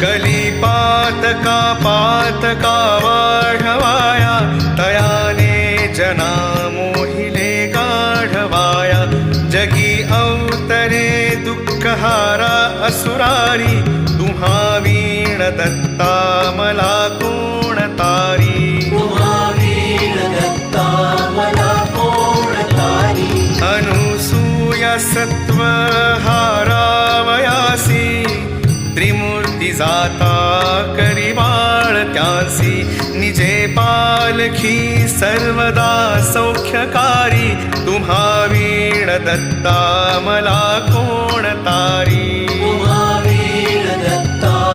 कलिपातका पातका वाढवाया तयाने जना मोहिले गाढवाया जगी अवतरे दुःखहारा असुरारी तुम्हा वीण दत्ता मला कोण तारी अनुसूया सत्व हारावयासी त्रिमूर्ती जाता करिवाळ त्यासी निजे पालखी सर्वदा सौख्यकारी तुम्हा वीण दत्ता मला कोण तारी